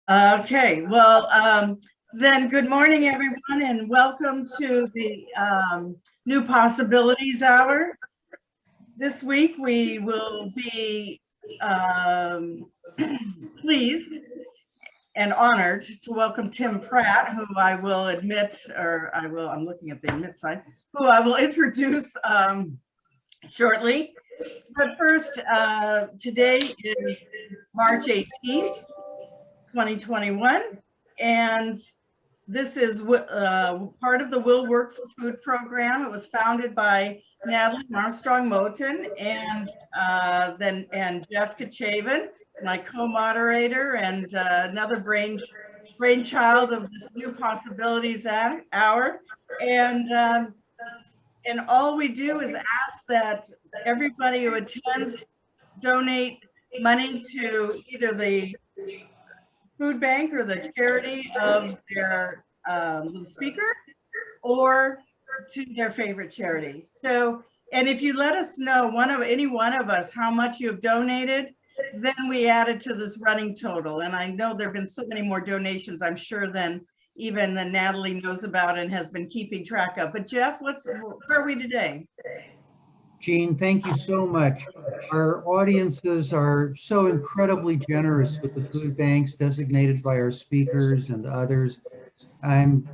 Okay, well, then good morning, everyone, and welcome to the New Possibilities Hour. This week, we will be pleased and honored to welcome Tim Pratt, who I will admit, I'm looking at the admit sign, who I will introduce shortly. But first, today is March 18th. 2021, and this is part of the Will Work for Food program. It was founded by Natalie Armstrong Moten and Jeff Kachavin, my co-moderator, and another brainchild of this New Possibilities Hour. And all we do is ask that everybody who attends donate money to either the food bank or the charity of their speaker, or to their favorite charity. So, and if you let us know, any one of us, how much you have donated, then we add it to this running total. And I know there have been so many more donations, I'm sure, than even that Natalie knows about and has been keeping track of. But Jeff, where are we today? Jean, thank you so much. Our audiences are so incredibly generous with the food banks designated by our speakers and others. I'm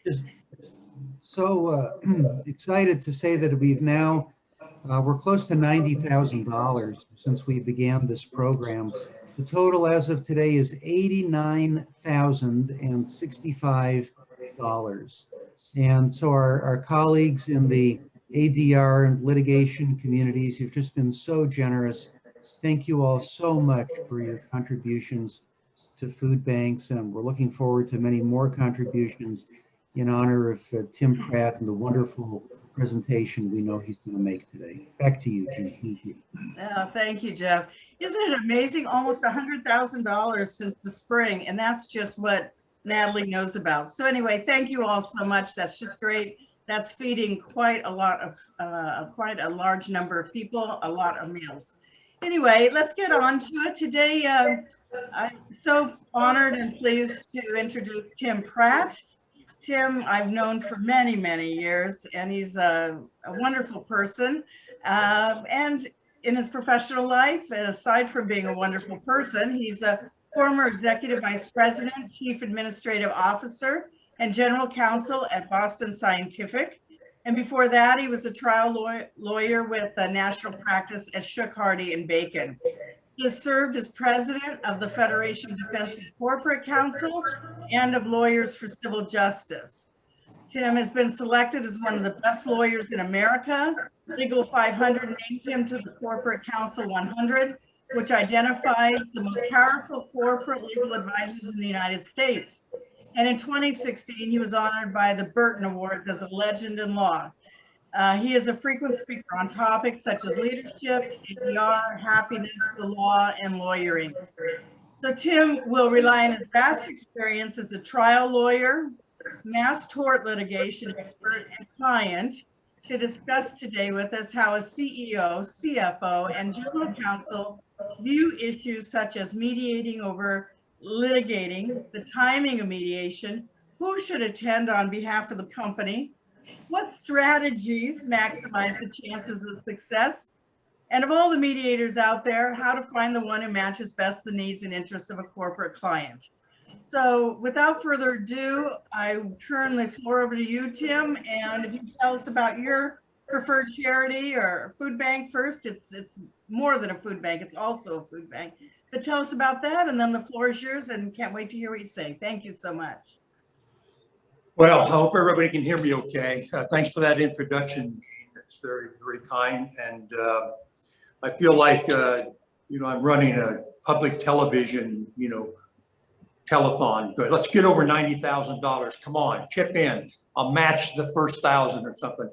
just so excited to say that we've now, we're close to $90,000 since we began this program. The total as of today is $89,065. And so our colleagues in the ADR and litigation communities, you've just been so generous. Thank you all so much for your contributions to food banks, and we're looking forward to many more contributions in honor of Tim Pratt and the wonderful presentation we know he's going to make today. Back to you, Jim. Thank you. Thank you, Jeff. Isn't it amazing? Almost $100,000 since the spring, and that's just what Natalie knows about. So anyway, thank you all so much. That's just great. That's feeding quite a large number of people, a lot of meals. Anyway, let's get on to it. Today, I'm so honored and pleased to introduce Tim Pratt. Tim, I've known for many, many years, and he's a wonderful person. And in his professional life, and aside from being a wonderful person, he's a former executive vice president, chief administrative officer, and general counsel at Boston Scientific. And before that, he was a trial lawyer with a national practice at Shook, Hardy and Bacon. He has served as president of the Federation of Defense and Corporate Counsel and of Lawyers for Civil Justice. Tim has been selected as one of the best lawyers in America. Legal 500 named him to the Corporate Counsel 100, which identifies the most powerful corporate legal advisors in the United States. And in 2016, he was honored by the Burton Award as a legend in law. He is a frequent speaker on topics such as leadership, ADR, happiness, the law, and lawyering. So Tim will rely on his vast experience as a trial lawyer, mass tort litigation expert, and client to discuss today with us how a CEO, CFO, and general counsel view issues such as mediating over litigating, the timing of mediation, who should attend on behalf of the company, what strategies maximize the chances of success, and of all the mediators out there, how to find the one who matches best the needs and interests of a corporate client. So without further ado, I turn the floor over to you, Tim, and if you tell us about your preferred charity or food bank first. It's more than a food bank, it's also a food bank. But tell us about that, and then the floor is yours, and can't wait to hear what you say. Thank you so much. Well, I hope everybody can hear me okay. Thanks for that introduction, Gene. It's very, very kind. And I feel like, I'm running a public television, telethon. Good. Let's get over $90,000. Come on, chip in. I'll match the first 1,000 or something.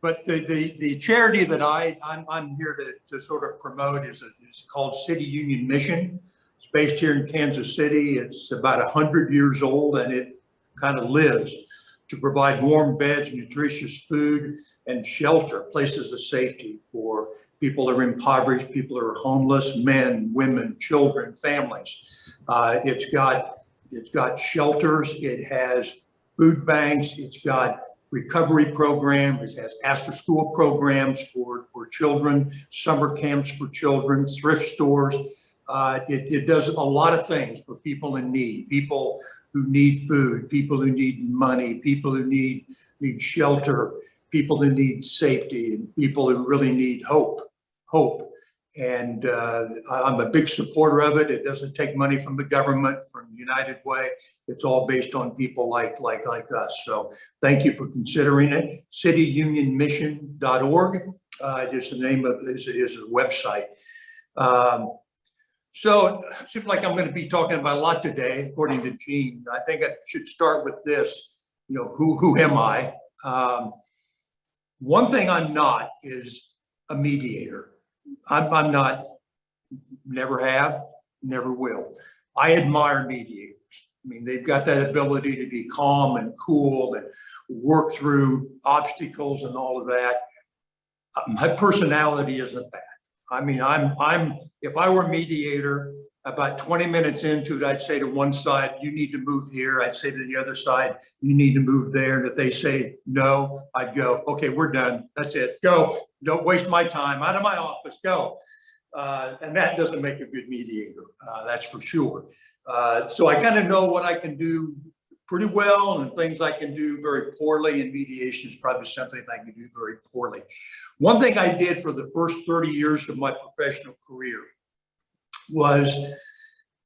But the charity that I'm here to sort of promote is called City Union Mission. It's based here in Kansas City. It's about 100 years old, and it kind of lives to provide warm beds, nutritious food, and shelter, places of safety for People are impoverished, people are homeless, men, women, children, families. It's got shelters, it has food banks, it's got recovery programs, it has after-school programs for children, summer camps for children, thrift stores. It does a lot of things for people in need, people who need food, people who need money, people who need shelter, people who need safety, and people who really need hope. And I'm a big supporter of it. It doesn't take money from the government, from United Way. It's all based on people like us. So thank you for considering it. cityunionmission.org is the name of his website. So it seems like I'm going to be talking about a lot today, according to Gene. I think I should start with this. You know, who am I? One thing I'm not is a mediator. I'm not, never have, never will. I admire mediators. I mean, they've got that ability to be calm and cool and work through obstacles and all of that. My personality isn't that. I mean, if I were a mediator, about 20 minutes into it, I'd say to one side, you need to move here. I'd say to the other side, you need to move there. And if they say no, I'd go, okay, we're done. That's it. Go. Don't waste my time. Out of my office. Go. And that doesn't make a good mediator. That's for sure. So I kind of know what I can do pretty well and things I can do very poorly, and mediation is probably something I can do very poorly. One thing I did for the first 30 years of my professional career was,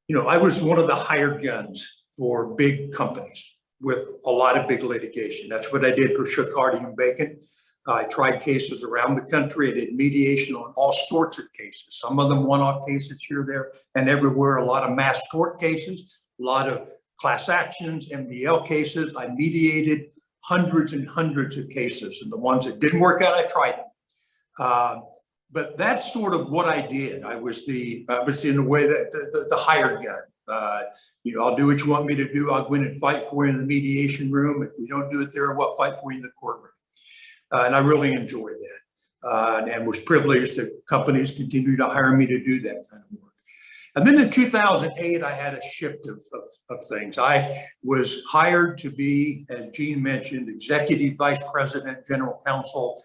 you know, I was one of the hired guns for big companies with a lot of big litigation. That's what I did for Shook, Hardy and Bacon. I tried cases around the country. I did mediation on all sorts of cases. Some of them one-off cases here, there, and everywhere. A lot of mass tort cases, a lot of class actions, MDL cases. I mediated hundreds and hundreds of cases, and the ones that didn't work out, I tried them. But that's sort of what I did. I was in a way that the hired gun. You know, I'll do what you want me to do. I'll go in and fight for you in the mediation room. If we don't do it there, I'll fight for you in the courtroom. And I really enjoyed that, and was privileged that companies continue to hire me to do that kind of work. And then in 2008, I had a shift of things. I was hired to be, as Gene mentioned, Executive Vice President, General Counsel,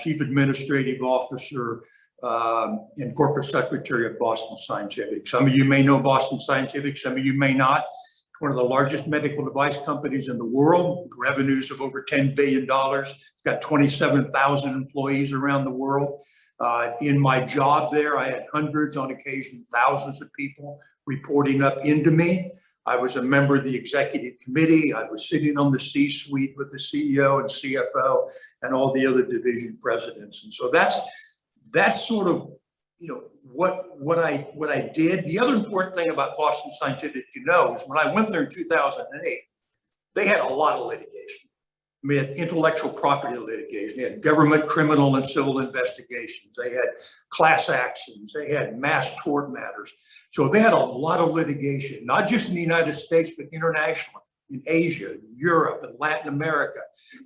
Chief Administrative Officer, and Corporate Secretary of Boston Scientific. Some of you may know Boston Scientific, some of you may not. It's one of the largest medical device companies in the world, revenues of over $10 billion. It's got 27,000 employees around the world. In my job there, I had hundreds, on occasion, thousands of people reporting up into me. I was a member of the executive committee. I was sitting on the C-suite with the CEO and CFO and all the other division presidents. And so that's sort of, you know, what I did. The other important thing about Boston Scientific, you know, is when I went there in 2008, they had a lot of litigation. They had intellectual property litigation. They had government, criminal, and civil investigations. They had class actions. They had mass tort matters. So they had a lot of litigation, not just in the United States, but internationally, in Asia, Europe, and Latin America.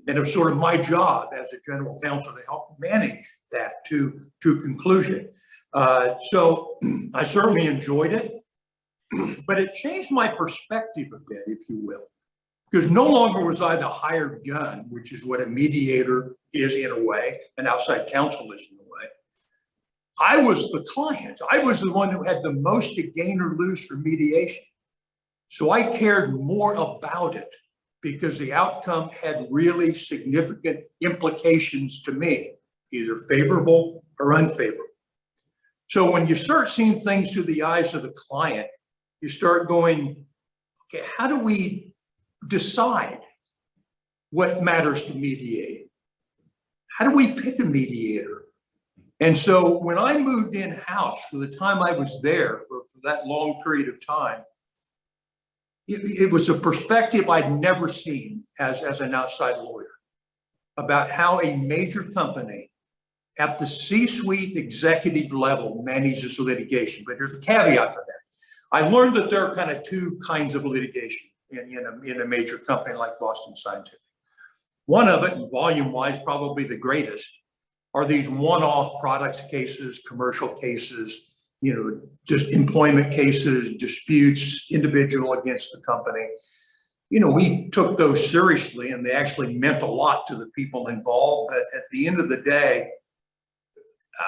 And it was sort of my job as a general counsel to help manage that to conclusion. So I certainly enjoyed it, but it changed my perspective a bit, if you will. Because no longer was I the hired gun, which is what a mediator is in a way, and outside counsel is in a way. I was the client. I was the one who had the most to gain or lose from mediation. So I cared more about it because the outcome had really significant implications to me, either favorable or unfavorable. So when you start seeing things through the eyes of the client, you start going, okay, how do we decide what matters to mediate? How do we pick a mediator? And so when I moved in-house, for the time I was there, for that long period of time, it was a perspective I'd never seen as an outside lawyer about how a major company at the C-suite executive level manages litigation. But there's a caveat to that. I learned that there are kind of two kinds of litigation in a major company like Boston Scientific. One of it, volume-wise, probably the greatest, are these one-off products cases, commercial cases, just employment cases, disputes, individual against the company. We took those seriously, and they actually meant a lot to the people involved. But at the end of the day,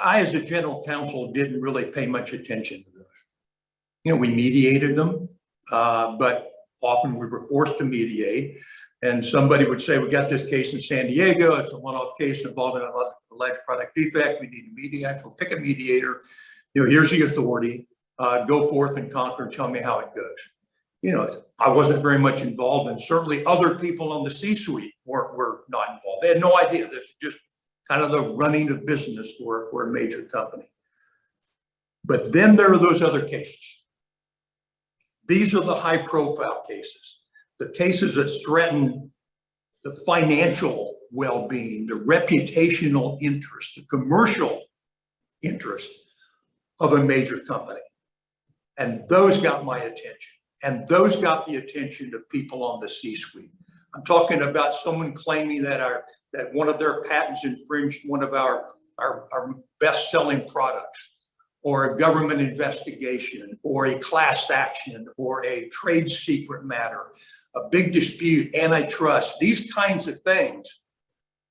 I, as a general counsel, didn't really pay much attention to those. We mediated them, but often we were forced to mediate. And somebody would say, we got this case in San Diego. It's a one-off case involving an alleged product defect. We need to mediate. We'll pick a mediator. Here's the authority. Go forth and conquer and tell me how it goes. I wasn't very much involved, and certainly other people on the C-suite were not involved. They had no idea. This is just kind of the running of business for a major company. But then there are those other cases. These are the high-profile cases, the cases that threaten the financial well-being, the reputational interest, the commercial interest of a major company. And those got my attention. And those got the attention of people on the C-suite. I'm talking about someone claiming that one of their patents infringed one of our best-selling products, or a government investigation, or a class action, or a trade secret matter, a big dispute, antitrust, these kinds of things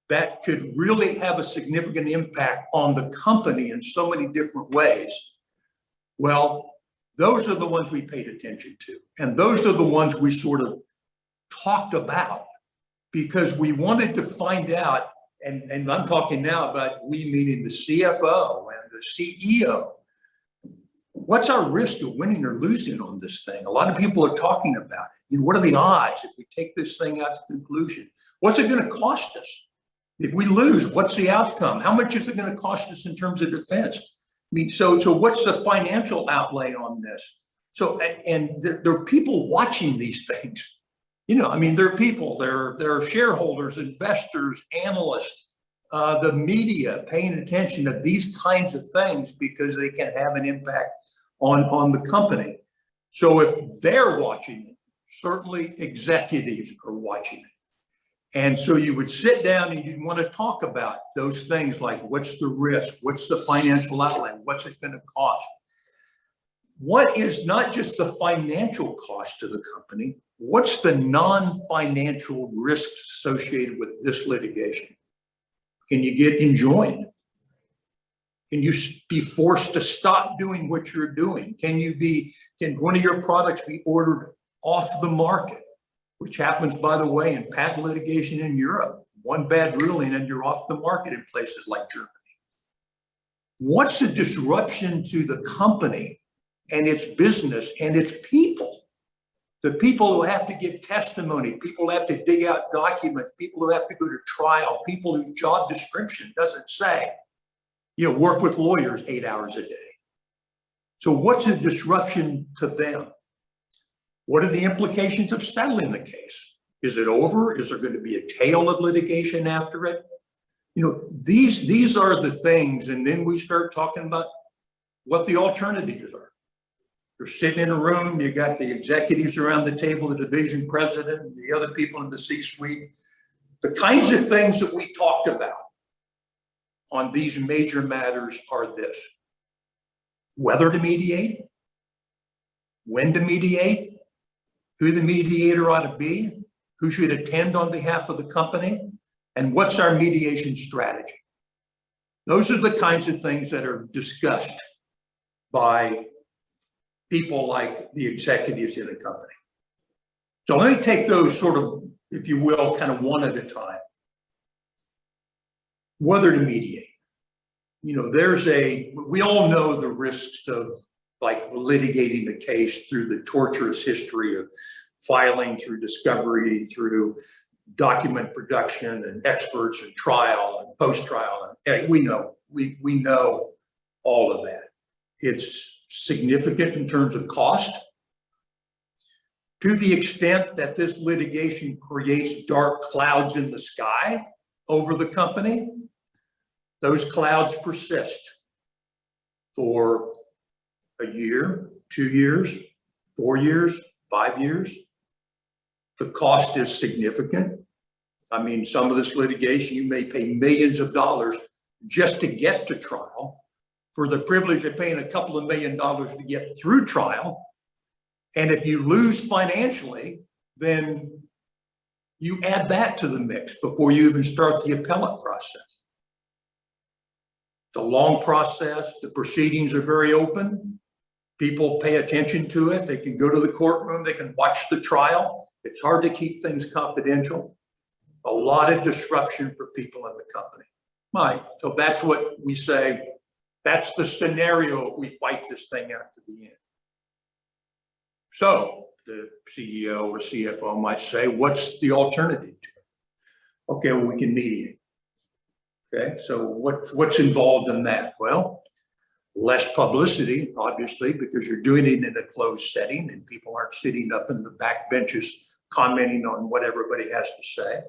that could really have a significant impact on the company in so many different ways. Well, those are the ones we paid attention to. And those are the ones we sort of talked about, because we wanted to find out, and I'm talking now about we meaning the CFO and the CEO, what's our risk of winning or losing on this thing? A lot of people are talking about it. What are the odds if we take this thing out to conclusion? What's it going to cost us? If we lose, what's the outcome? How much is it going to cost us in terms of defense? So what's the financial outlay on this? So, and there are people watching these things. There are people, there are shareholders, investors, analysts, the media paying attention to these kinds of things because they can have an impact on the company. So if they're watching it, certainly executives are watching it. And so you would sit down and you'd want to talk about those things like, what's the risk? What's the financial outlay? What's it going to cost? What is not just the financial cost to the company? What's the non-financial risks associated with this litigation? Can you get enjoined? Can you be forced to stop doing what you're doing? Can one of your products be ordered off the market? Which happens, by the way, in patent litigation in Europe. One bad ruling and you're off the market in places like Germany. What's the disruption to the company and its business and its people? The people who have to give testimony, people who have to dig out documents, people who have to go to trial, people whose job description doesn't say, work with lawyers 8 hours a day. So what's the disruption to them? What are the implications of settling the case? Is it over? Is there going to be a tail of litigation after it? These are the things, and then we start talking about what the alternatives are. You're sitting in a room, you got the executives around the table, the division president, the other people in the C-suite. The kinds of things that we talked about on these major matters are this: whether to mediate, when to mediate, who the mediator ought to be, who should attend on behalf of the company, and what's our mediation strategy. Those are the kinds of things that are discussed by people like the executives in the company. So let me take those sort of, if you will, kind of one at a time. Whether to mediate. We all know the risks of like litigating the case through the torturous history of filing, through discovery, through document production and experts and trial and post-trial. And we know all of that. It's significant in terms of cost. To the extent that this litigation creates dark clouds in the sky over the company, those clouds persist for a year, 2 years, 4 years, 5 years. The cost is significant. Some of this litigation, you may pay millions of dollars just to get to trial, for the privilege of paying a couple of $1 million to get through trial. And if you lose financially, then you add that to the mix before you even start the appellate process. It's a long process. The proceedings are very open. People pay attention to it. They can go to the courtroom. They can watch the trial. It's hard to keep things confidential. A lot of disruption for people in the company. Right. So that's what we say. That's the scenario if we fight this thing out to the end. So the CEO or CFO might say, what's the alternative to it? Okay, well, we can mediate. Okay, so what's involved in that? Well, less publicity, obviously, because you're doing it in a closed setting and people aren't sitting up in the back benches commenting on what everybody has to say.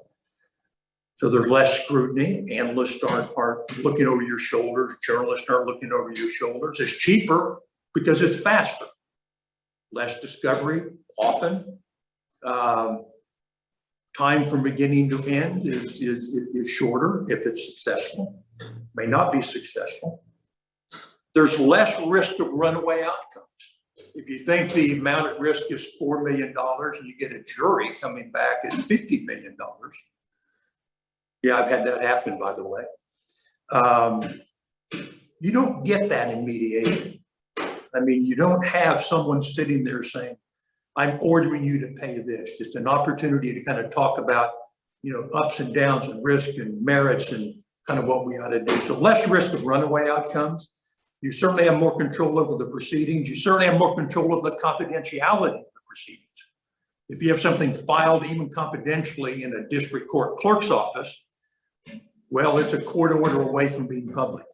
So there's less scrutiny. Analysts aren't looking over your shoulders. Journalists aren't looking over your shoulders. It's cheaper because it's faster. Less discovery, often. Time from beginning to end is shorter if it's successful. May not be successful. There's less risk of runaway outcomes. If you think the amount at risk is $4 million and you get a jury coming back at $50 million, yeah, I've had that happen, by the way. You don't get that in mediation. I mean, you don't have someone sitting there saying, I'm ordering you to pay this. It's an opportunity to kind of talk about, ups and downs and risk and merits and kind of what we ought to do. So less risk of runaway outcomes. You certainly have more control over the proceedings. You certainly have more control of the confidentiality of the proceedings. If you have something filed even confidentially in a district court clerk's office, well, it's a court order away from being public.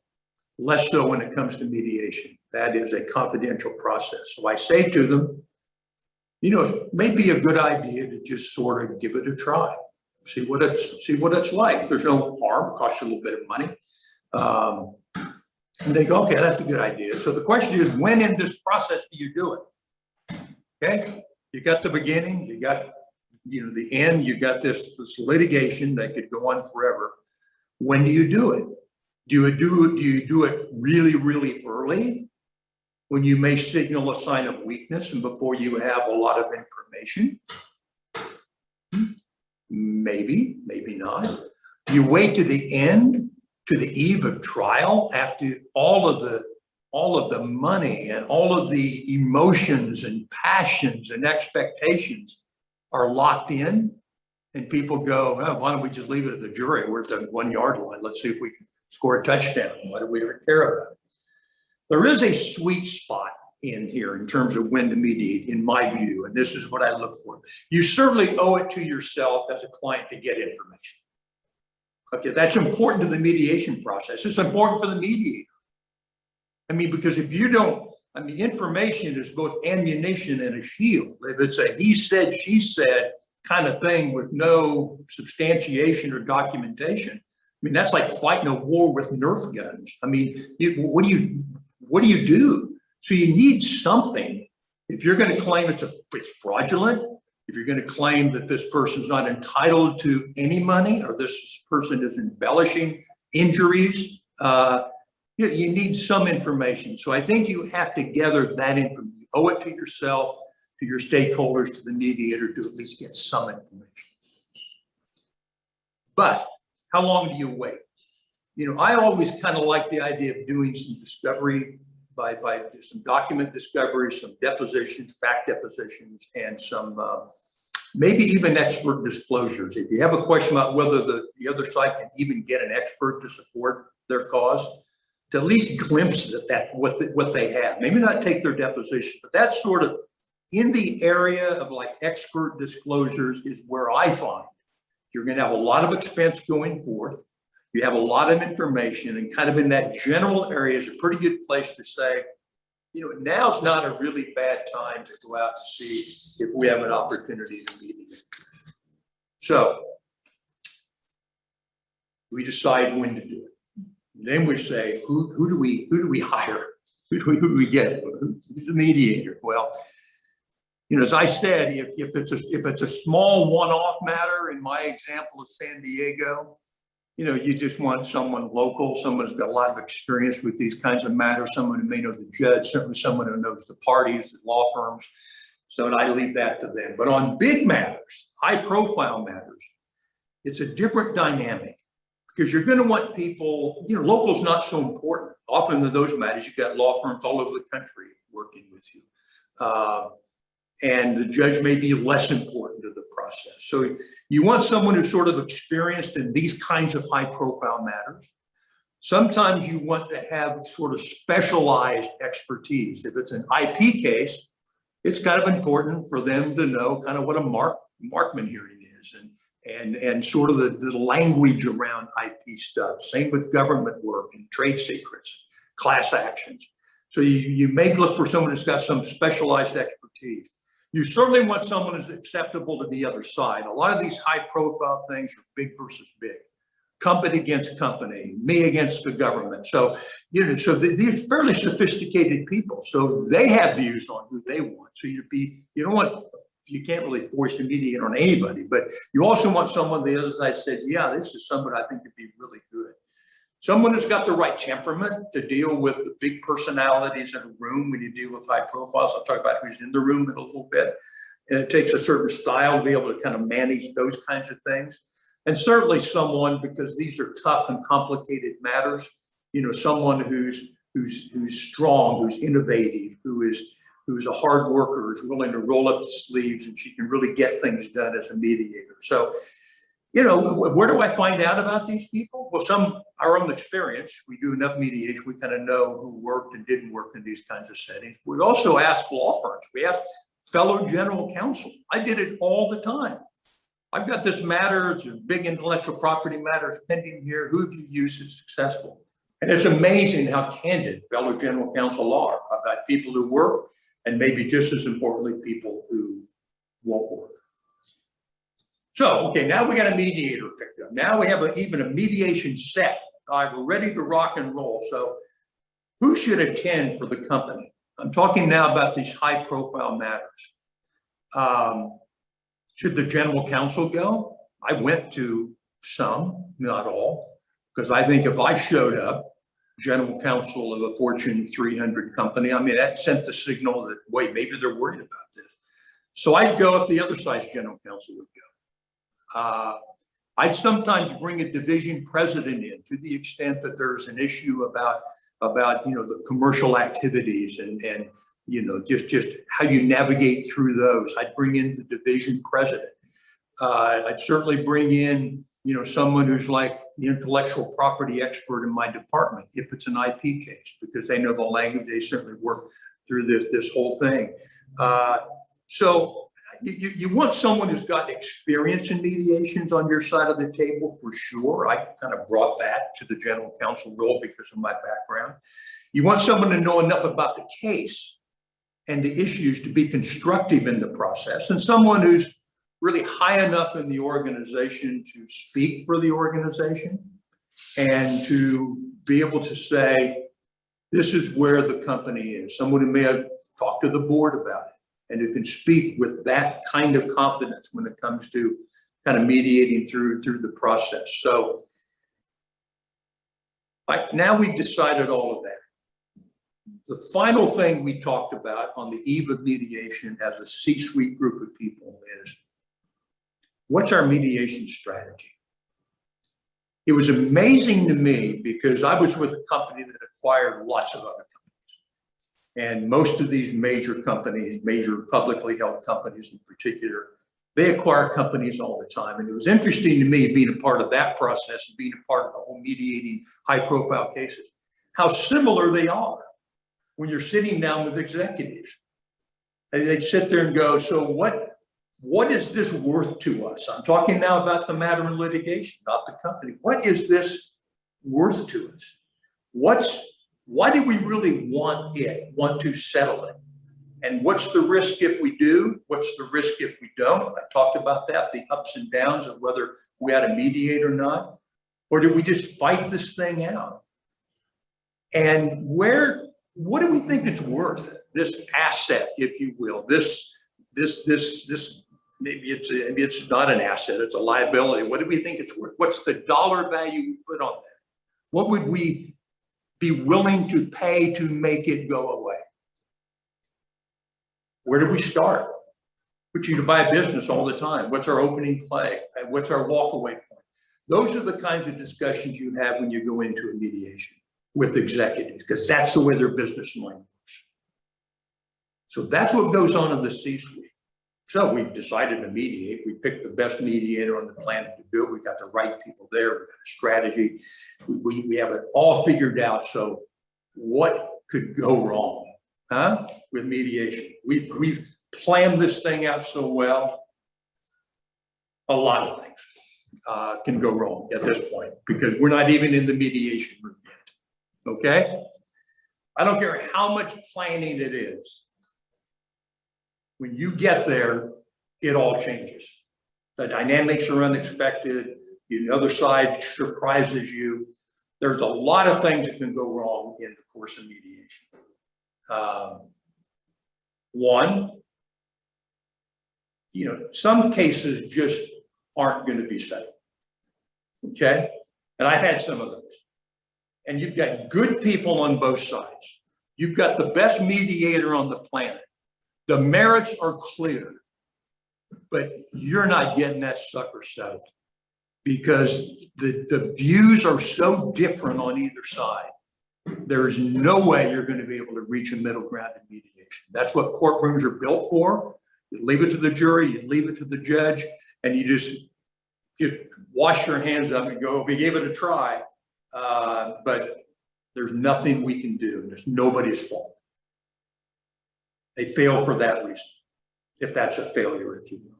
Less so when it comes to mediation. That is a confidential process. So I say to them, it may be a good idea to just sort of give it a try. See what it's like. There's no harm, it costs you a little bit of money. And they go, okay, that's a good idea. So the question is, when in this process do you do it? Okay, you got the beginning, you got the end, you got this litigation that could go on forever. When do you do it? Do you do it really, really early, when you may signal a sign of weakness and before you have a lot of information? Maybe, maybe not. You wait to the end, to the eve of trial, after all of the money and all of the emotions and passions and expectations are locked in, and people go, oh, why don't we just leave it at the jury? We're at the 1 yard line. Let's see if we can score a touchdown. Why do we ever care about it? There is a sweet spot in here in terms of when to mediate, in my view, and this is what I look for. You certainly owe it to yourself as a client to get information. Okay, that's important to the mediation process. It's important for the mediator. I mean, because if you don't, information is both ammunition and a shield. If it's a he said, she said kind of thing with no substantiation or documentation, that's like fighting a war with Nerf guns. What do you do? So you need something. If you're going to claim it's fraudulent, if you're going to claim that this person's not entitled to any money, or this person is embellishing injuries, you need some information. So I think you have to gather that information. You owe it to yourself, to your stakeholders, to the mediator, to at least get some information. But how long do you wait? I always kind of like the idea of doing some discovery by some document discovery, some depositions, fact depositions, and some maybe even expert disclosures. If you have a question about whether the other side can even get an expert to support their cause, to at least glimpse at what they have. Maybe not take their deposition, but that's sort of in the area of like expert disclosures is where I find you're going to have a lot of expense going forth. You have a lot of information, and kind of in that general area is a pretty good place to say, now's not a really bad time to go out to see if we have an opportunity to mediate. So we decide when to do it. Then we say, who do we hire? Who do we get? Who's the mediator? Well, as I said, if it's a small one-off matter, in my example of San Diego, you just want someone local, someone who's got a lot of experience with these kinds of matters, someone who may know the judge, certainly someone who knows the parties, the law firms. So I leave that to them. But on big matters, high profile matters, it's a different dynamic because you're going to want people, local is not so important. Often in those matters, you've got law firms all over the country working with you. And the judge may be less important to the process. So you want someone who's sort of experienced in these kinds of high profile matters. Sometimes you want to have sort of specialized expertise. If it's an IP case, it's kind of important for them to know kind of what a Markman hearing is and sort of the language around IP stuff. Same with government work and trade secrets, class actions. So you may look for someone who's got some specialized expertise. You certainly want someone who's acceptable to the other side. A lot of these high profile things are big versus big, company against company, me against the government. So, these are fairly sophisticated people. So they have views on who they want. So you can't really force a mediator on anybody, but you also want someone that, as I said, yeah, this is someone I think could be really good. Someone who's got the right temperament to deal with the big personalities in a room when you deal with high profiles. I'll talk about who's in the room in a little bit. And it takes a certain style to be able to kind of manage those kinds of things. And certainly someone, because these are tough and complicated matters, someone who's strong, who's innovative, who's a hard worker, who's willing to roll up the sleeves, and she can really get things done as a mediator. So, where do I find out about these people? Well, our own experience. We do enough mediation. We kind of know who worked and didn't work in these kinds of settings. We also ask law firms. We ask fellow general counsel. I did it all the time. I've got this matter, it's a big intellectual property matters pending here. Who have you used is successful? And it's amazing how candid fellow general counsel are about people who work and maybe just as importantly, people who won't work. So, okay, now we got a mediator picked up. Now we have even a mediation set. All right, we're ready to rock and roll. So who should attend for the company? I'm talking now about these high profile matters. Should the general counsel go? I went to some, not all, because I think if I showed up, general counsel of a Fortune 300 company, that sent the signal that, wait, maybe they're worried about this. So I'd go if the other side's general counsel would go. I'd sometimes bring a division president in to the extent that there's an issue about the commercial activities and just how you navigate through those. I'd bring in the division president. I'd certainly bring in someone who's like the intellectual property expert in my department if it's an IP case, because they know the language. They certainly work through this whole thing. So you want someone who's got experience in mediations on your side of the table for sure. I kind of brought that to the general counsel role because of my background. You want someone to know enough about the case and the issues to be constructive in the process, and someone who's really high enough in the organization to speak for the organization and to be able to say, this is where the company is. Someone who may have talked to the board about it and who can speak with that kind of confidence when it comes to kind of mediating through the process. So now we've decided all of that. The final thing we talked about on the eve of mediation as a C-suite group of people is, what's our mediation strategy? It was amazing to me because I was with a company that acquired lots of other companies. And most of these major companies, major publicly held companies in particular, they acquire companies all the time. And it was interesting to me being a part of that process and being a part of the whole mediating high profile cases, how similar they are when you're sitting down with executives. And they'd sit there and go, so what is this worth to us? I'm talking now about the matter in litigation, not the company. What is this worth to us? Why do we really want to settle it? And what's the risk if we do? What's the risk if we don't? I talked about that, the ups and downs of whether we had to mediate or not. Or did we just fight this thing out? And what do we think it's worth? This asset, if you will, this maybe it's not an asset, it's a liability. What do we think it's worth? What's the dollar value we put on that? What would we be willing to pay to make it go away? Where do we start? But you can buy a business all the time. What's our opening play? And what's our walkaway point? Those are the kinds of discussions you have when you go into a mediation with executives, because that's the way their business mind works. So that's what goes on in the C-suite. So we decided to mediate. We picked the best mediator on the planet to do it. We got the right people there. We got a strategy. We have it all figured out. So what could go wrong, with mediation? We've planned this thing out so well. A lot of things can go wrong at this point because we're not even in the mediation room yet. Okay? I don't care how much planning it is. When you get there, it all changes. The dynamics are unexpected. The other side surprises you. There's a lot of things that can go wrong in the course of mediation. One, some cases just aren't going to be settled. Okay? And I've had some of those. And you've got good people on both sides. You've got the best mediator on the planet. The merits are clear, but you're not getting that sucker settled because the views are so different on either side. There's no way you're going to be able to reach a middle ground in mediation. That's what courtrooms are built for. You leave it to the jury, you leave it to the judge, and you just wash your hands up and go, we gave it a try, but there's nothing we can do. There's nobody's fault. They fail for that reason, if that's a failure, if you will.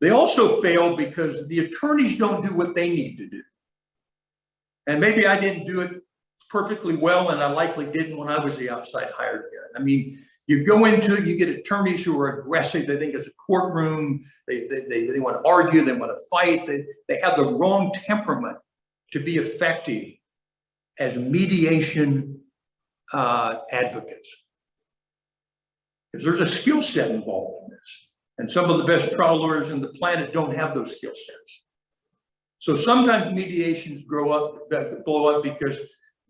They also fail because the attorneys don't do what they need to do. And maybe I didn't do it perfectly well, and I likely didn't when I was the outside hired guy. I mean, you go into it, you get attorneys who are aggressive. They think it's a courtroom. They want to argue. They want to fight. They have the wrong temperament to be effective as mediation advocates. Because there's a skill set involved in this. And some of the best trial lawyers on the planet don't have those skill sets. So sometimes mediations blow up because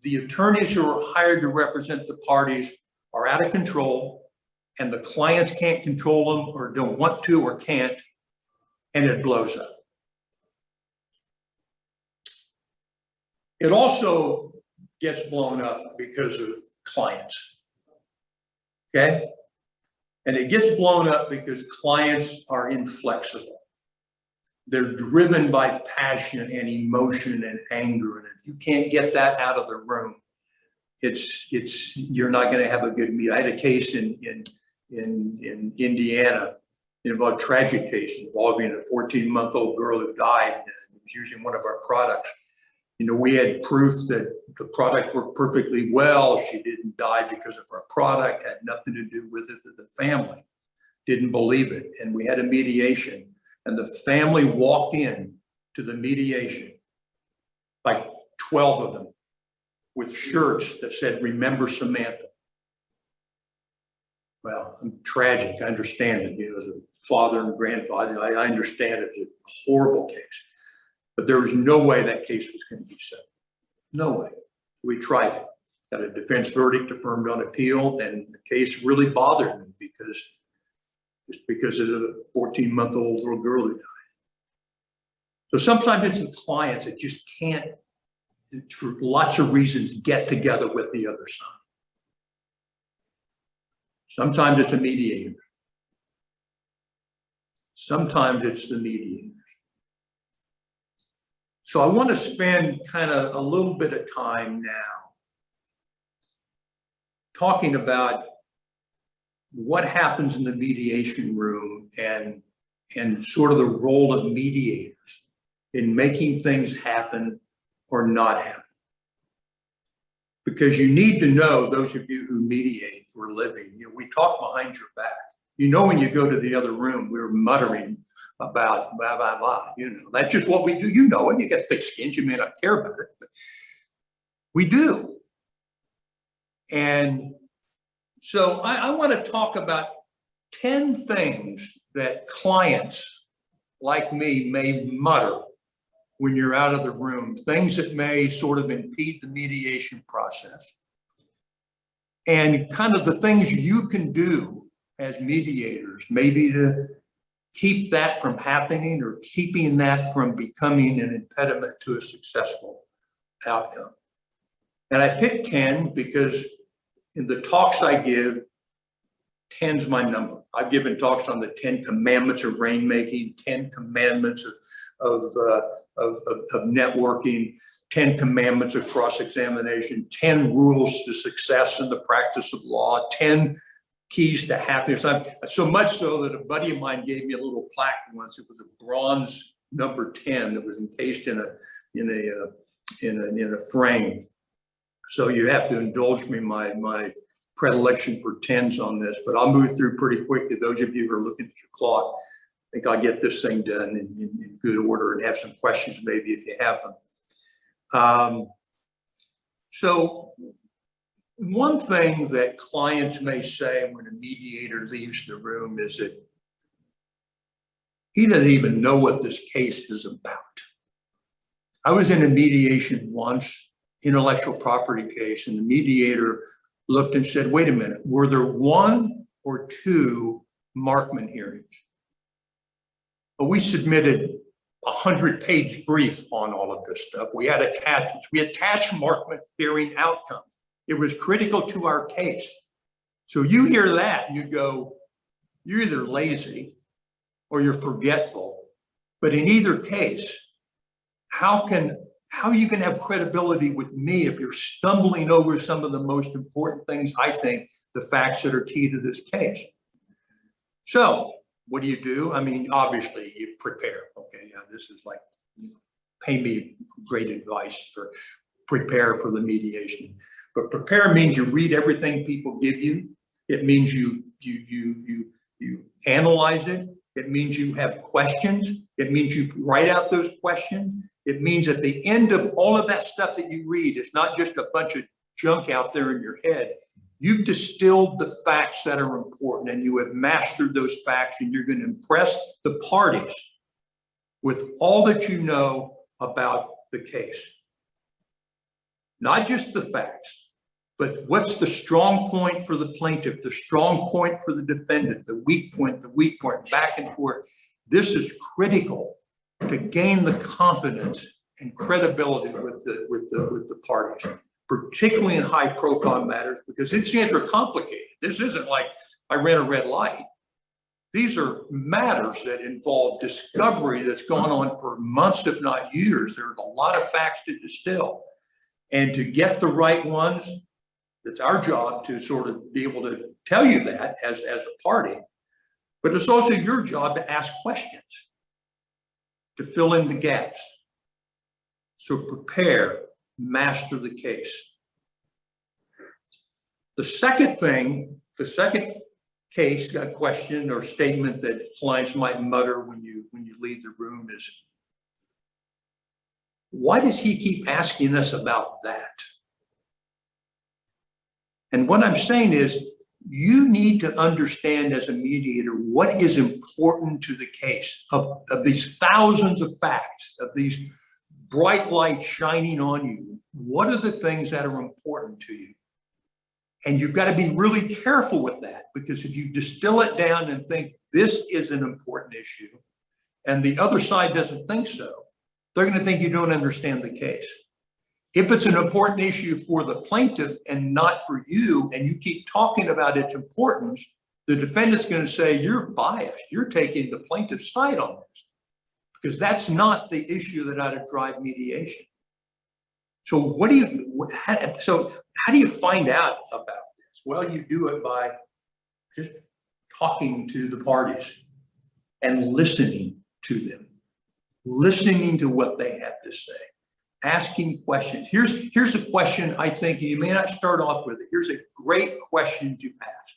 the attorneys who are hired to represent the parties are out of control and the clients can't control them or don't want to or can't, and it blows up. It also gets blown up because of clients, okay? And it gets blown up because clients are inflexible. They're driven by passion and emotion and anger. And if you can't get that out of the room, you're not going to have a good meeting. I had a case in Indiana, a tragic case involving a 14-month-old girl who died and was using one of our products. We had proof that the product worked perfectly well. She didn't die because of our product, had nothing to do with it. The family didn't believe it. And we had a mediation, and the family walked in to the mediation, like 12 of them, with shirts that said, "Remember Samantha." Well, tragic, I understand it. As a father and grandfather, I understand it's a horrible case. But there was no way that case was going to be settled. No way. We tried it. Got a defense verdict affirmed on appeal, and the case really bothered me because of the 14-month-old little girl who died. So sometimes it's the clients that just can't, for lots of reasons, get together with the other side. Sometimes it's a mediator. Sometimes it's the mediator. So I want to spend kind of a little bit of time now talking about what happens in the mediation room and sort of the role of mediators in making things happen or not happen. Because you need to know, those of you who mediate for a living, we talk behind your back. When you go to the other room, we're muttering about blah, blah, blah. That's just what we do. And you get thick skins, you may not care about it, but we do. And so I want to talk about 10 things that clients like me may mutter when you're out of the room, things that may sort of impede the mediation process. And kind of the things you can do as mediators, maybe to keep that from happening or keeping that from becoming an impediment to a successful outcome. And I picked 10 because in the talks I give, 10's my number. I've given talks on the 10 commandments of rainmaking, 10 commandments of networking, 10 commandments of cross-examination, 10 rules to success in the practice of law, 10 keys to happiness. So much so that a buddy of mine gave me a little plaque once. It was a bronze number 10 that was encased in a frame. So you have to indulge me my predilection for 10s on this, but I'll move through pretty quickly. Those of you who are looking at your clock, I think I'll get this thing done in good order and have some questions maybe if you have them. So one thing that clients may say when a mediator leaves the room is that he doesn't even know what this case is about. I was in a mediation once, intellectual property case, and the mediator looked and said, wait a minute, were there 1 or 2 Markman hearings? But we submitted a 100-page brief on all of this stuff. We had attachments. We attached Markman hearing outcomes. It was critical to our case. So you hear that, you go, you're either lazy or you're forgetful. But in either case, how are you going to have credibility with me if you're stumbling over some of the most important things, I think, the facts that are key to this case? So what do? I mean, obviously you prepare. Okay, yeah, this is like, pay me great advice for prepare for the mediation. But prepare means you read everything people give you. It means you analyze it. It means you have questions. It means you write out those questions. It means at the end of all of that stuff that you read, it's not just a bunch of junk out there in your head. You've distilled the facts that are important and you have mastered those facts, and you're going to impress the parties with all that you know about the case. Not just the facts, but what's the strong point for the plaintiff, the strong point for the defendant, the weak point, back and forth. This is critical to gain the confidence and credibility with the parties, particularly in high profile matters, because these things are complicated. This isn't like I ran a red light. These are matters that involve discovery that's gone on for months, if not years. There's a lot of facts to distill, and to get the right ones, it's our job to sort of be able to tell you that as a party, but it's also your job to ask questions, to fill in the gaps. So prepare, master the case. The second case, question or statement that clients might mutter when you leave the room is, why does he keep asking us about that? And what I'm saying is, you need to understand as a mediator what is important to the case of these thousands of facts, of these bright lights shining on you. What are the things that are important to you? And you've got to be really careful with that, because if you distill it down and think this is an important issue and the other side doesn't think so, they're going to think you don't understand the case. If it's an important issue for the plaintiff and not for you, and you keep talking about its importance, the defendant's going to say you're biased. You're taking the plaintiff's side on this, because that's not the issue that ought to drive mediation. So how do you find out about this? Well, you do it by just talking to the parties and listening to them, listening to what they have to say, asking questions. Here's a question I think you may not start off with it. Here's a great question to ask.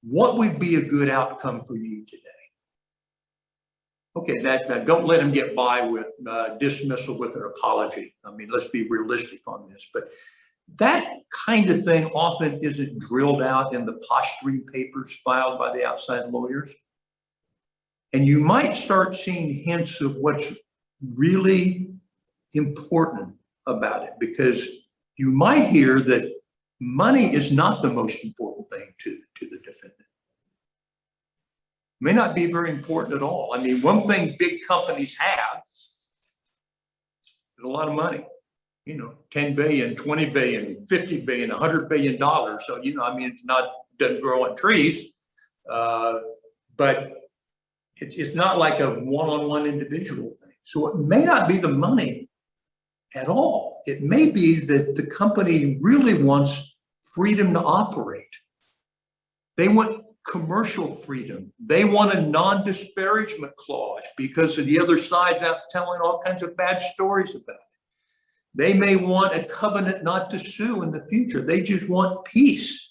What would be a good outcome for you today? Okay, that don't let them get by with dismissal with an apology. I mean, let's be realistic on this, but That kind of thing often isn't drilled out in the posturing papers filed by the outside lawyers. And you might start seeing hints of what's really important about it, because you might hear that money is not the most important thing to the defendant. May not be very important at all. I mean, one thing big companies have is a lot of money. You know, 10 billion, 20 billion, 50 billion, $100 billion. So, you know, I mean, it's not, doesn't grow on trees, but it's not like a one-on-one individual thing. So it may not be the money at all. It may be that the company really wants freedom to operate. They want commercial freedom. They want a non-disparagement clause because of the other side's out telling all kinds of bad stories about it. They may want a covenant not to sue in the future. They just want peace.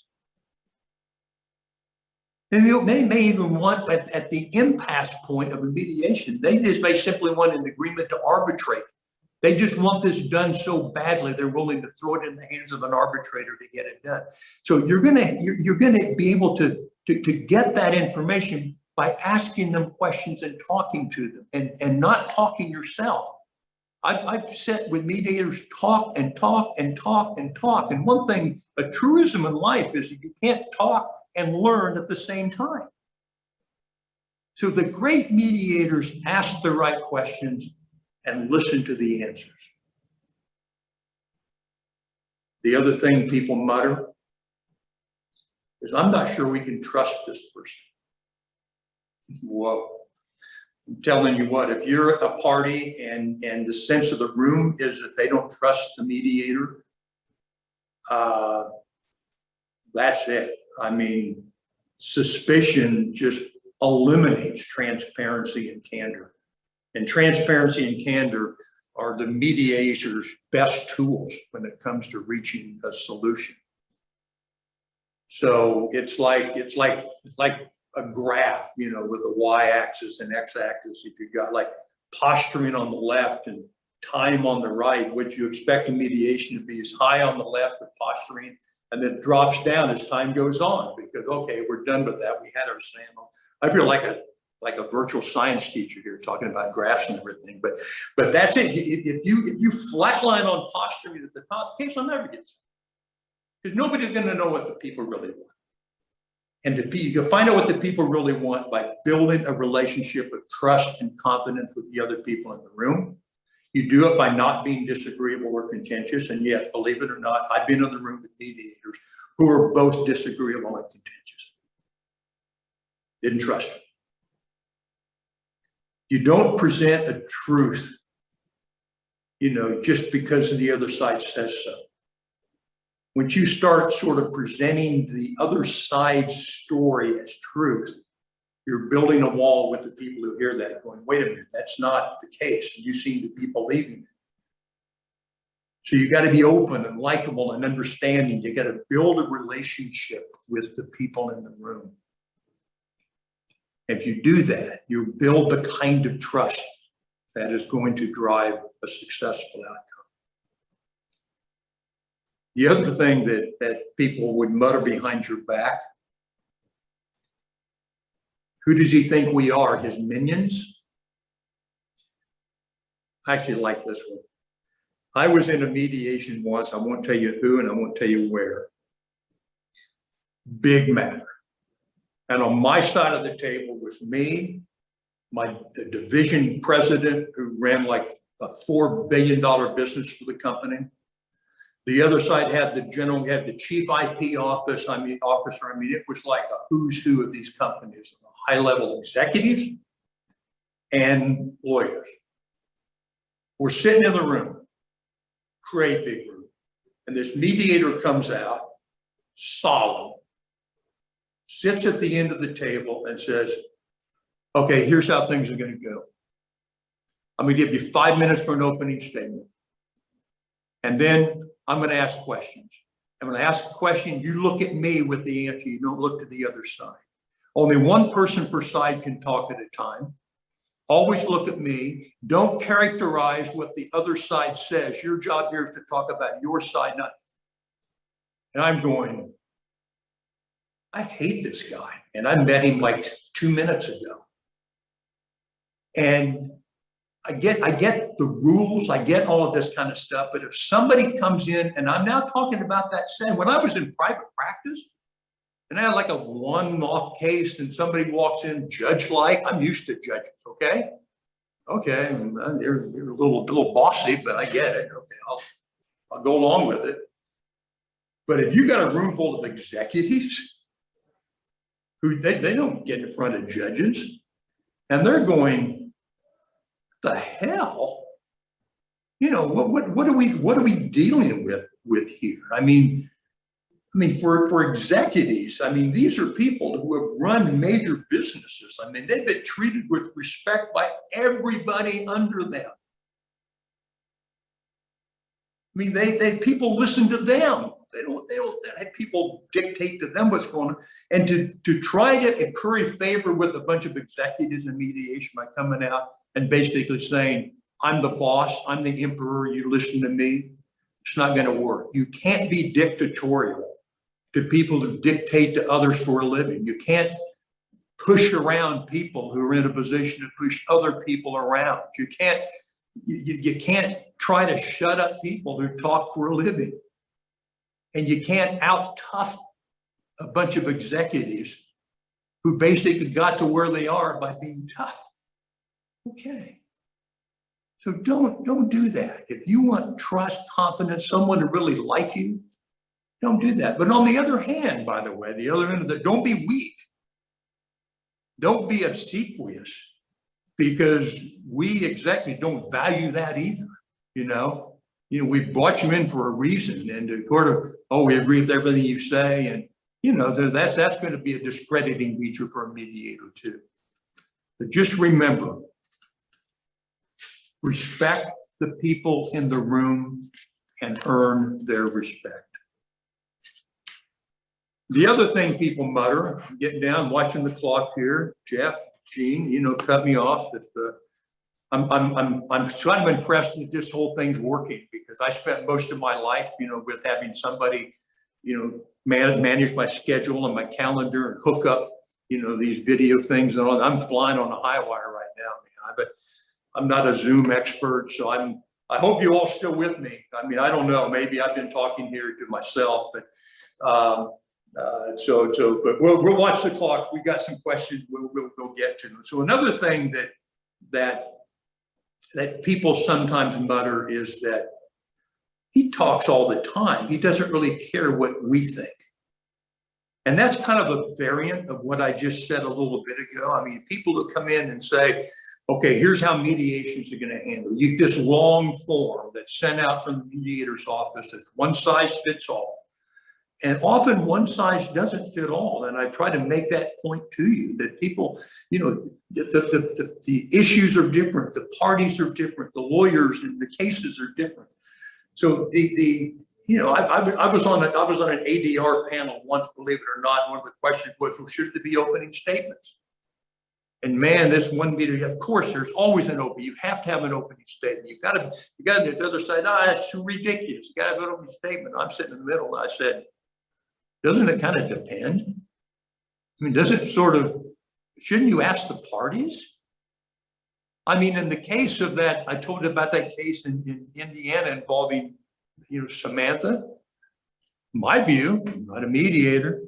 And they may even want, at the impasse point of a mediation, they just may simply want an agreement to arbitrate. They just want this done so badly, they're willing to throw it in the hands of an arbitrator to get it done. So you're gonna be able to get that information by asking them questions and talking to them, and not talking yourself. I've sat with mediators talk and talk and talk and talk. And one thing, a truism in life is that you can't talk and learn at the same time. So the great mediators ask the right questions and listen to the answers. The other thing people mutter is, I'm not sure we can trust this person. Whoa. I'm telling you what, if you're a party and the sense of the room is that they don't trust the mediator, that's it. I mean, suspicion just eliminates transparency and candor. And transparency and candor are the mediator's best tools when it comes to reaching a solution. So it's like a graph, you know, with a y-axis and x-axis. If you've got like posturing on the left and time on the right, what you expect a mediation to be is high on the left with posturing, and then drops down as time goes on, because, okay, we're done with that. We had our sample. I feel like a virtual science teacher here talking about graphs and everything, but that's it. If you flatline on posturing at the top, the case will never get solved, because nobody's going to know what the people really want. And you'll find out what the people really want by building a relationship of trust and confidence with the other people in the room. You do it by not being disagreeable or contentious. And yes, believe it or not, I've been in the room with mediators who are both disagreeable and contentious. Didn't trust them. You don't present a truth, you know, just because the other side says so. Once you start sort of presenting the other side's story as truth, you're building a wall with the people who hear that, going, wait a minute, that's not the case. You seem to be believing it. So you got to be open and likable and understanding. You got to build a relationship with the people in the room. If you do that, you build the kind of trust that is going to drive a successful outcome. The other thing that people would mutter behind your back, who does he think we are, his minions? I actually like this one. I was in a mediation once, I won't tell you who and I won't tell you where. Big matter. And on my side of the table was me, the division president who ran like a $4 billion business for the company. The other side had the chief IP officer. I mean, it was like a who's who of these companies, high-level executives and lawyers. We're sitting in the room, great big room, and this mediator comes out, solemn, sits at the end of the table and says, okay, here's how things are going to go. I'm going to give you 5 minutes for an opening statement. And then I'm going to ask questions. I'm going to ask a question. You look at me with the answer. You don't look to the other side. Only one person per side can talk at a time. Always look at me. Don't characterize what the other side says. Your job here is to talk about your side, not. And I'm going, I hate this guy. And I met him like 2 minutes ago. And I get the rules, I get all of this kind of stuff, but if somebody comes in, and I'm now talking about that same, when I was in private practice, and I had like a one-off case and somebody walks in judge-like, I'm used to judges, okay? Okay, they're a little bossy, but I get it. Okay, I'll go along with it. But if you got a room full of executives who they don't get in front of judges, and they're going, the hell, what are we dealing with here? I mean, for executives, these are people who have run major businesses. They've been treated with respect by everybody under them. People listen to them. They don't have people dictate to them what's going on. And to try to curry favor with a bunch of executives in mediation by coming out and basically saying, I'm the boss, I'm the emperor, you listen to me, it's not going to work. You can't be dictatorial to people who dictate to others for a living. You can't push around people who are in a position to push other people around. You can't try to shut up people who talk for a living. And you can't out-tough a bunch of executives who basically got to where they are by being tough. Okay. So don't do that. If you want trust, confidence, someone to really like you, don't do that. But on the other hand, by the way, the other end of it, don't be weak. Don't be obsequious, because we executives don't value that either. We brought you in for a reason, and to we agree with everything you say, and that's going to be a discrediting feature for a mediator too. But just remember, respect the people in the room and earn their respect. The other thing people mutter, getting down, watching the clock here, Jeff, Gene, cut me off. I'm kind of impressed that this whole thing's working, because I spent most of my life, with having somebody, manage my schedule and my calendar and hook up, these video things and all. I'm flying on a high wire right now, but I'm not a Zoom expert, so I hope you all still with me. I don't know, maybe I've been talking here to myself, but but we'll watch the clock. We got some questions we'll get to. So another thing that people sometimes mutter is that he talks all the time. He doesn't really care what we think. And that's kind of a variant of what I just said a little bit ago. People who come in and say, okay, here's how mediations are going to handle. You get this long form that's sent out from the mediator's office. It's one size fits all. And often one size doesn't fit all. And I try to make that point to you, that people, the issues are different, the parties are different, the lawyers and the cases are different. So I was on an ADR panel once, believe it or not. One of the questions was, well, should there be opening statements? And man, this one meeting, of course, there's always an opening. You have to have an opening statement. You got to the other side. It's ridiculous. You got to have an opening statement. I'm sitting in the middle, and I said, doesn't it kind of depend? Shouldn't you ask the parties? In the case of that, I told you about that case in Indiana involving, Samantha. My view, I'm not a mediator,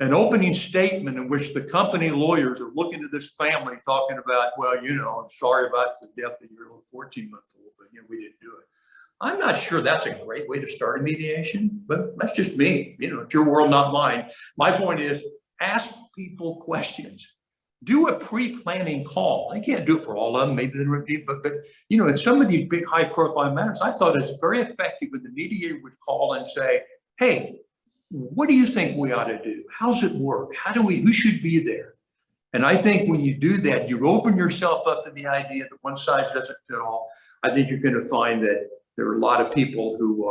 an opening statement in which the company lawyers are looking to this family talking about, well, I'm sorry about the death of your little 14-month-old, but we didn't do it. I'm not sure that's a great way to start a mediation, but that's just me. It's your world, not mine. My point is, ask people questions. Do a pre-planning call. I can't do it for all of them, maybe but in some of these big high-profile matters, I thought it's very effective when the mediator would call and say, hey, what do you think we ought to do? How's it work? Who should be there? And I think when you do that, you open yourself up to the idea that one size doesn't fit all. I think you're going to find that there are a lot of people who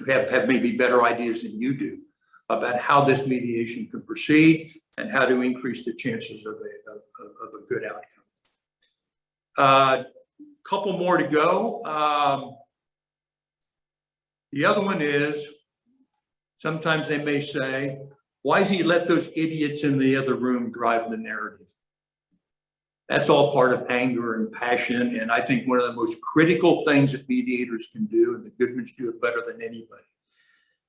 have maybe better ideas than you do about how this mediation can proceed and how to increase the chances of a good outcome. Couple more to go. The other one is, Sometimes they may say, why does he let those idiots in the other room drive the narrative? That's all part of anger and passion. And I think one of the most critical things that mediators can do, and the Goodmans do it better than anybody,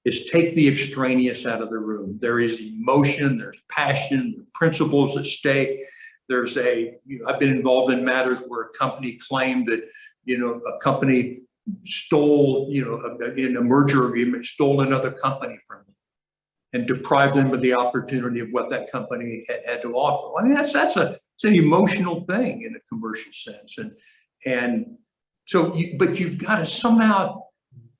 is take the extraneous out of the room. There is emotion, there's passion, principles at stake. There's I've been involved in matters where a company claimed that, a company stole, in a merger agreement, stole another company from them and deprived them of the opportunity of what that company had to offer. I mean, it's an emotional thing in a commercial sense. And so, but you've got to somehow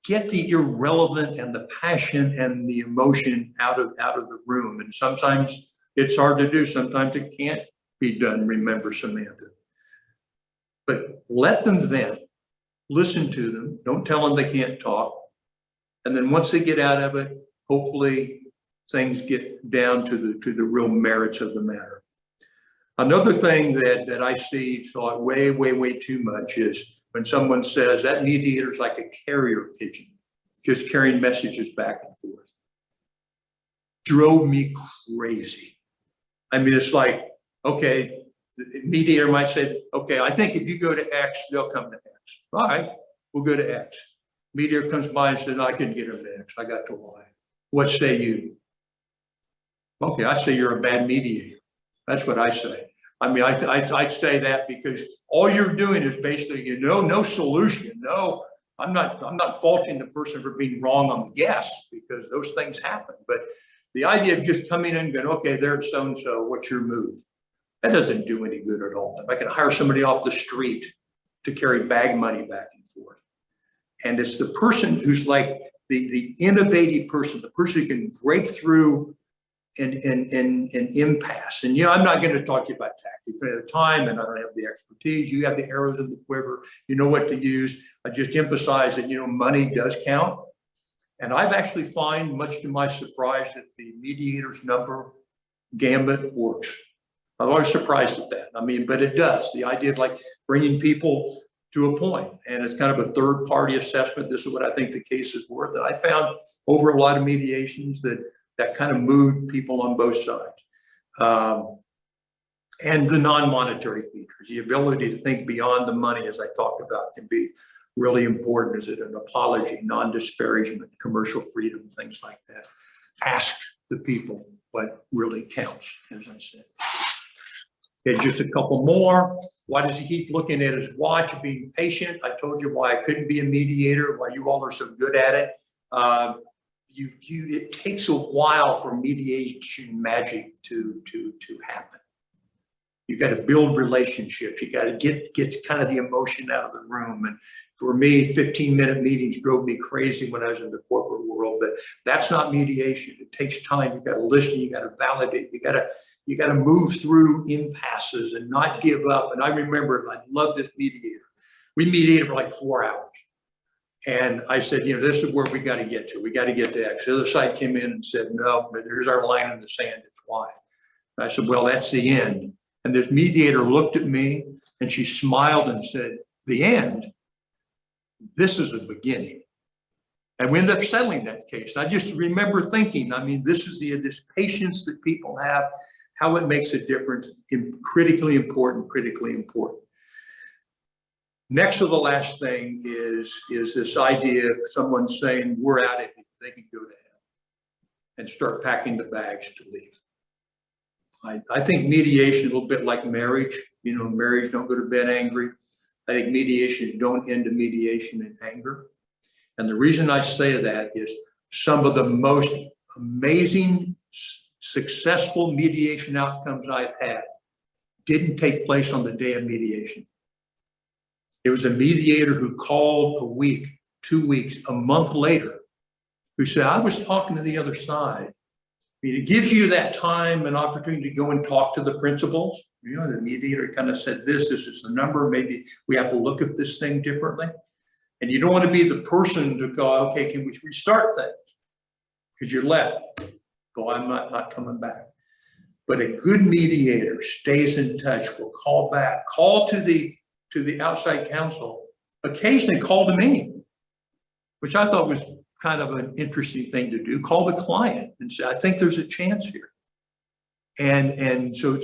get the irrelevant and the passion and the emotion out of the room. And sometimes it's hard to do. Sometimes it can't be done. Remember Samantha. But let them vent. Listen to them. Don't tell them they can't talk. And then once they get out of it, hopefully things get down to the real merits of the matter. Another thing that I see way, way, way too much is when someone says that mediator's like a carrier pigeon, just carrying messages back and forth. Drove me crazy. I mean, it's like, okay, the mediator might say, okay, I think if you go to X, they'll come to X. All right, we'll go to X. Mediator comes by and says, no, I couldn't get them to X. I got to Y. What say you? Okay, I say you're a bad mediator. That's what I say. I mean, I say that because all you're doing is basically, no solution. No, I'm not faulting the person for being wrong on the guess because those things happen. But the idea of just coming in and going, okay, there's so-and-so, what's your move? That doesn't do any good at all. If I can hire somebody off the street to carry bag money back and forth. And it's the person who's like the innovative person, the person who can break through an impasse. And, I'm not going to talk to you about tactics. I don't have time and I don't have the expertise. You have the arrows in the quiver. You know what to use. I just emphasize that, money does count. And I've actually find, much to my surprise, that the mediator's number gambit works. I'm always surprised at that. I mean, but it does. The idea of like bringing people to a point, and it's kind of a third party assessment. This is what I think the case is worth. And I found over a lot of mediations that kind of moved people on both sides. And the non-monetary features, the ability to think beyond the money, as I talked about, can be really important. Is it an apology, non-disparagement, commercial freedom, things like that? Ask the people what really counts, as I said. Okay, just a couple more. Why does he keep looking at his watch, being patient? I told you why I couldn't be a mediator, why you all are so good at it. It takes a while for mediation magic to happen. You got to build relationships. You got to get kind of the emotion out of the room. And for me, 15-minute meetings drove me crazy when I was in the corporate world, but that's not mediation. It takes time. You got to listen. You got to validate. You got to move through impasses and not give up. And I remember, I love this mediator. We mediated for like 4 hours. And I said, this is where we got to get to. We got to get to X. The other side came in and said, no, but there's our line in the sand. It's Y. And I said, well, that's the end. And this mediator looked at me and she smiled and said, the end? This is a beginning. And we ended up settling that case. And I just remember thinking, I mean, this is this patience that people have, how it makes a difference, critically important. Next to the last thing is this idea of someone saying, we're out of here, they can go to hell, and start packing the bags to leave. I think mediation is a little bit like marriage. Marriage don't go to bed angry. I think mediations don't end a mediation in anger. And the reason I say that is some of the most amazing, successful mediation outcomes I've had didn't take place on the day of mediation. It was a mediator who called a week, 2 weeks, a month later, who said, I was talking to the other side. I mean, it gives you that time and opportunity to go and talk to the principals. The mediator kind of said, this is the number. Maybe we have to look at this thing differently. And you don't want to be the person to go, okay, can we restart things? Because you're left. Go, I'm not coming back. But a good mediator stays in touch, will call back, call to the outside counsel, occasionally call to me, which I thought was kind of an interesting thing to do. Call the client and say, I think there's a chance here. And so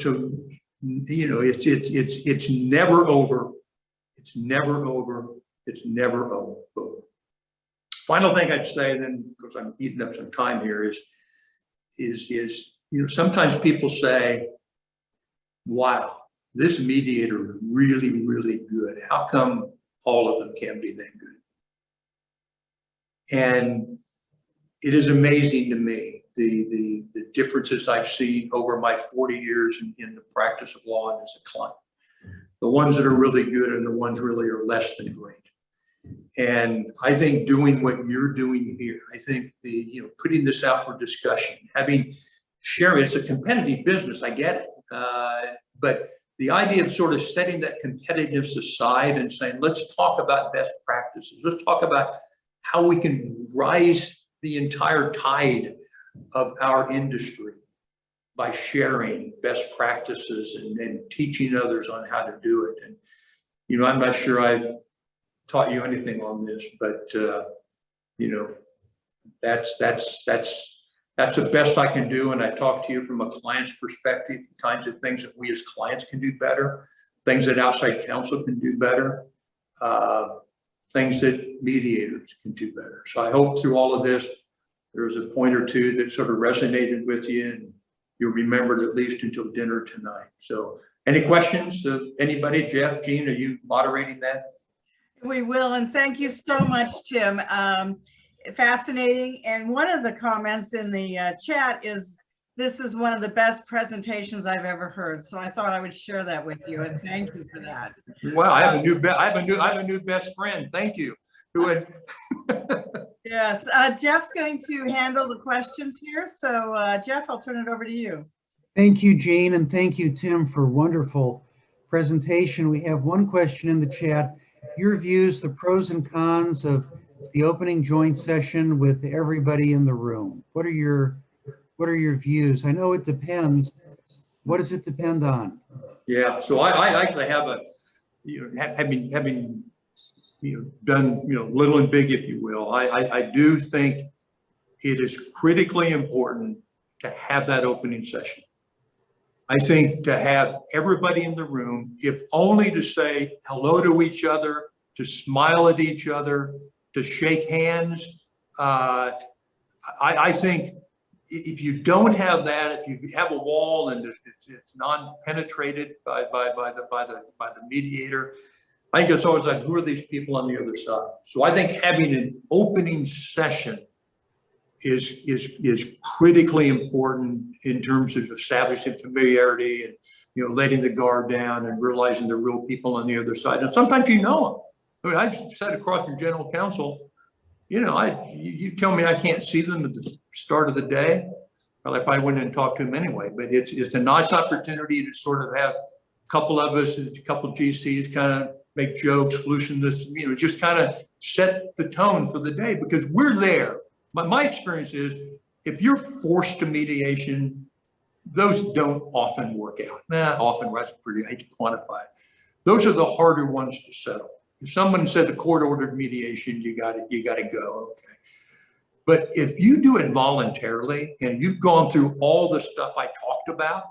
you know, it's never over. It's never over. It's never over. Final thing I'd say, and then because I'm eating up some time here, is you know, sometimes people say, wow, this mediator is really, really good. How come all of them can't be that good? And it is amazing to me, the differences I've seen over my 40 years in the practice of law and as a client. The ones that are really good and the ones really are less than great. And I think doing what you're doing here, I think you know, putting this out for discussion, sharing, it's a competitive business, I get it. But the idea of sort of setting that competitiveness aside and saying, let's talk about best practices. Let's talk about how we can rise the entire tide of our industry by sharing best practices and teaching others on how to do it. And, you know, I'm not sure I've taught you anything on this, but, you know, that's the best I can do. And I talk to you from a client's perspective, the kinds of things that we as clients can do better, things that outside counsel can do better, things that mediators can do better. So I hope through all of this, there's a point or two that sort of resonated with you and you'll remember it at least until dinner tonight. So any questions of anybody? Jeff, Jean, are you moderating that? We will, and thank you so much, Tim. Fascinating. And one of the comments in the chat is, this is one of the best presentations I've ever heard. So I thought I would share that with you, and thank you for that. Wow, I have a new best friend. Thank you. Who had Yes, Jeff's going to handle the questions here. So Jeff, I'll turn it over to you. Thank you, Jean, and thank you, Tim, for a wonderful presentation. We have one question in the chat. Your views, the pros and cons of the opening joint session with everybody in the room. What are your views? I know it depends. What does it depend on? Yeah, so I actually have a, you know, having you know, done, you know, little and big, if you will, I do think it is critically important to have that opening session. I think to have everybody in the room, if only to say hello to each other, to smile at each other, to shake hands. I think if you don't have that, if you have a wall and it's non-penetrated by the mediator, I think it's always like, who are these people on the other side? So I think having an opening session is critically important in terms of establishing familiarity and, you know, letting the guard down and realizing the real people on the other side. And sometimes you know them. I mean, I've sat across from general counsel, you know, you tell me I can't see them at the start of the day, well, I probably wouldn't talk to them anyway. But it's a nice opportunity to sort of have a couple of us, a couple of GCs kind of make jokes, loosen this, you know, just kind of set the tone for the day because we're there. My experience is if you're forced to mediation, those don't often work out. Often, that's pretty, I hate to quantify it. Those are the harder ones to settle. If someone said the court ordered mediation, you got to go, okay. But if you do it voluntarily and you've gone through all the stuff I talked about,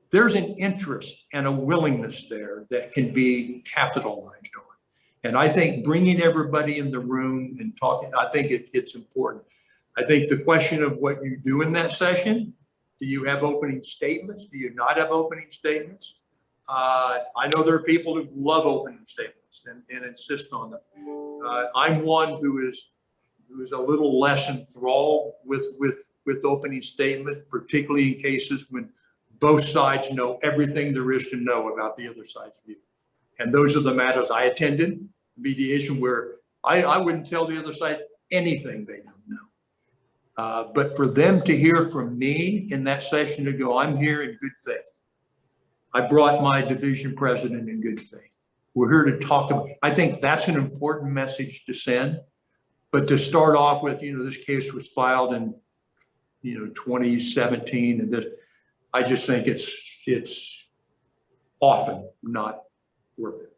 there's an interest and a willingness there that can be capitalized on. And I think bringing everybody in the room and talking, I think it's important. I think the question of what you do in that session, do you have opening statements? Do you not have opening statements? I know there are people who love opening statements and insist on them. I'm one who is a little less enthralled with opening statements, particularly in cases when both sides know everything there is to know about the other side's view. And those are the matters I attended, mediation, where I wouldn't tell the other side anything they don't know. But for them to hear from me in that session to go, I'm here in good faith. I brought my division president in good faith. We're here to talk about, I think that's an important message to send. But to start off with, you know, this case was filed in, you know, 2017, and that I just think it's often not worth it.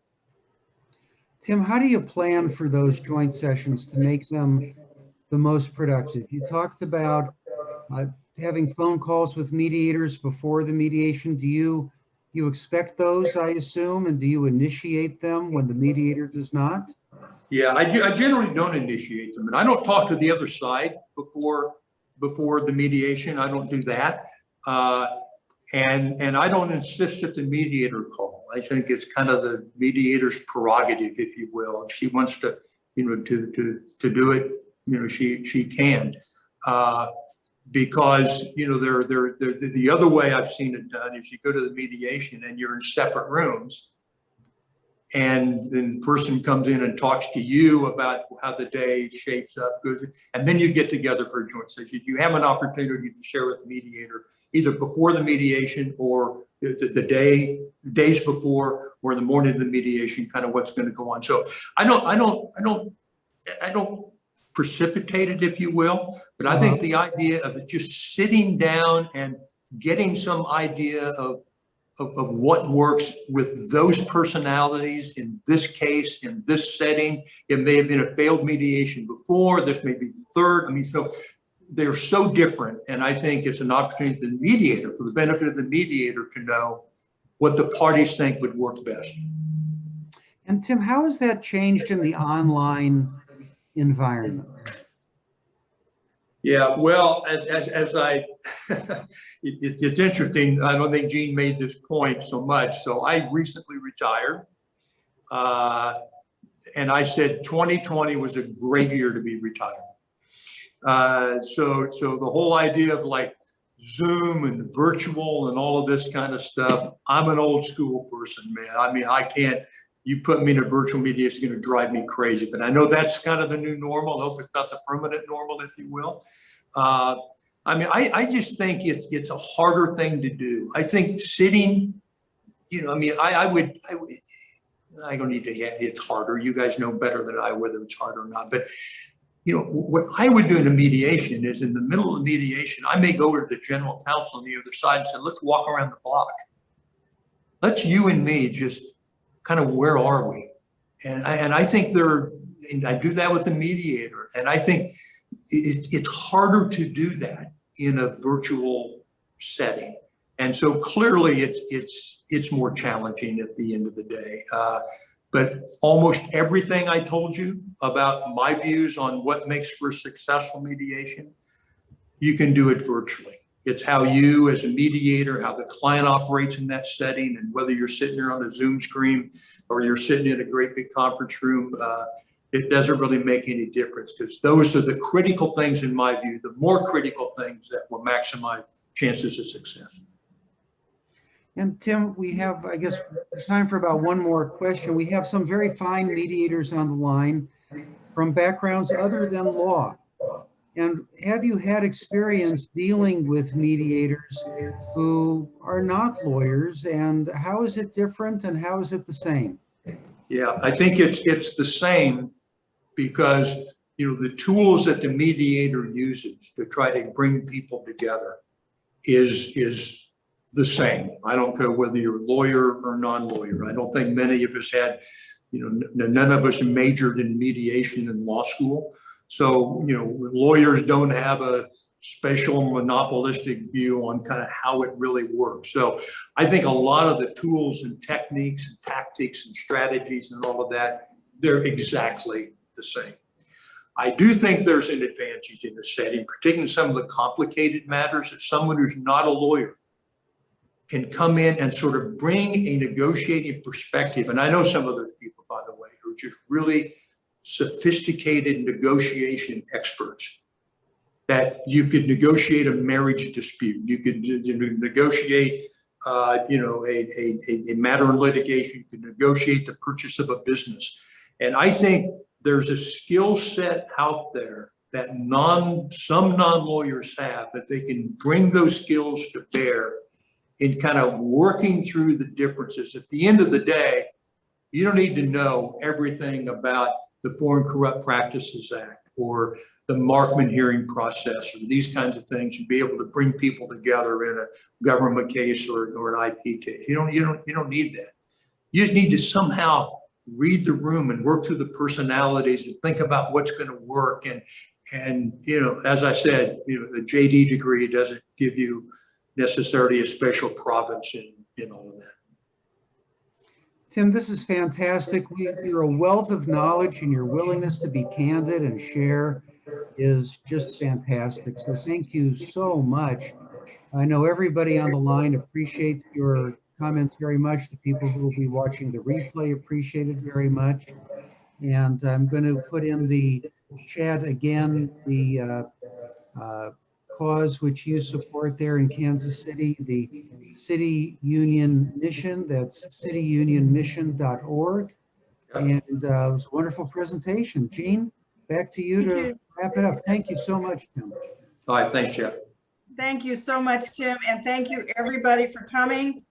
Tim, how do you plan for those joint sessions to make them the most productive? You talked about having phone calls with mediators before the mediation. Do you expect those, I assume, and do you initiate them when the mediator does not? Yeah, I generally don't initiate them, and I don't talk to the other side before the mediation. I don't do that, and I don't insist that the mediator call. I think it's kind of the mediator's prerogative, if you will. If she wants to, to do it, she can. Because the other way I've seen it done is you go to the mediation and you're in separate rooms, and then the person comes in and talks to you about how the day shapes up, and then you get together for a joint session. You have an opportunity to share with the mediator either before the mediation or the days before or the morning of the mediation, kind of what's going to go on. So I don't precipitate it, if you will, but I think the idea of it just sitting down and getting some idea of what works with those personalities in this case, in this setting. It may have been a failed mediation before, this may be the third. I mean, so they're so different. And I think it's an opportunity for the mediator, for the benefit of the mediator, to know what the parties think would work best. And Tim, how has that changed in the online environment? Yeah, well, as I, it's interesting. I don't think Gene made this point so much. So I recently retired, and I said 2020 was a great year to be retired. So the whole idea of like Zoom and virtual and all of this kind of stuff, I'm an old school person, man. I mean, I can't. You put me in a virtual media, it's going to drive me crazy. But I know that's kind of the new normal. I hope it's not the permanent normal, if you will. I mean, I just think it's a harder thing to do. I think sitting, I mean, I don't need to, it's harder. You guys know better than I whether it's harder or not. But, what I would do in a mediation is in the middle of the mediation, I may go over to the general counsel on the other side and say, let's walk around the block. Let's you and me just kind of, where are we? And I think and I do that with the mediator. And I think it's harder to do that in a virtual setting. And so clearly it's more challenging at the end of the day. But almost everything I told you about my views on what makes for a successful mediation, you can do it virtually. It's how you as a mediator, how the client operates in that setting, and whether you're sitting there on a Zoom screen or you're sitting in a great big conference room, it doesn't really make any difference, because those are the critical things, in my view, the more critical things that will maximize chances of success. And Tim, we have, I guess, time for about one more question. We have some very fine mediators on the line from backgrounds other than law. And have you had experience dealing with mediators who are not lawyers, and how is it different and how is it the same? Yeah, I think it's the same, because the tools that the mediator uses to try to bring people together is the same. I don't care whether you're a lawyer or non-lawyer. I don't think many of us had, none of us majored in mediation in law school. So, lawyers don't have a special monopolistic view on kind of how it really works. So I think a lot of the tools and techniques and tactics and strategies and all of that, they're exactly the same. I do think there's an advantage in the setting, particularly in some of the complicated matters, that someone who's not a lawyer can come in and sort of bring a negotiating perspective. And I know some of those people, by the way, who are just really sophisticated negotiation experts, that you could negotiate a marriage dispute. You could negotiate, a matter in litigation. You could negotiate the purchase of a business. And I think there's a skill set out there that some non-lawyers have, that they can bring those skills to bear in kind of working through the differences. At the end of the day, you don't need to know everything about the Foreign Corrupt Practices Act or the Markman hearing process or these kinds of things, and be able to bring people together in a government case or an IP case. You don't need that. You just need to somehow read the room and work through the personalities and think about what's going to work, and And, you know, as I said, you know, the JD degree doesn't give you necessarily a special province in all of that. Tim, this is fantastic. You're a wealth of knowledge, and your willingness to be candid and share is just fantastic. So thank you so much. I know everybody on the line appreciates your comments very much. The people who will be watching the replay appreciate it very much. And I'm going to put in the chat again the cause which you support there in Kansas City, the City Union Mission. That's cityunionmission.org. And it was a wonderful presentation. Gene, back to you to wrap it up. Thank you so much, Tim. All right, thanks, Jeff. Thank you so much, Tim, and thank you everybody for coming.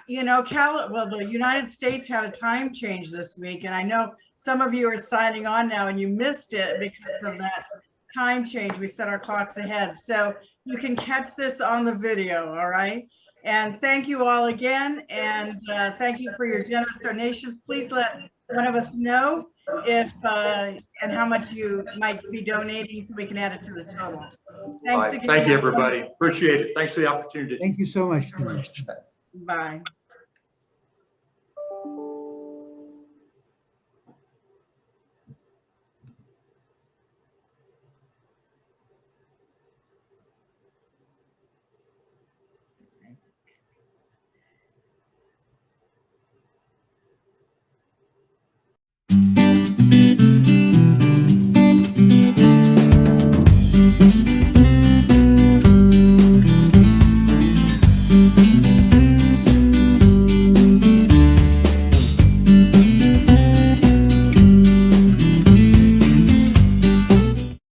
You know, the United States had a time change this week, and I know some of you are signing on now and you missed it because of that time change. We set our clocks ahead. So you can catch this on the video, all right? And thank you all again, and thank you for your generous donations. Please let one of us know if and how much you might be donating so we can add it to the total. Thanks again. Thank you, everybody. Appreciate it. Thanks for the opportunity. Thank you so much, Tim. Bye.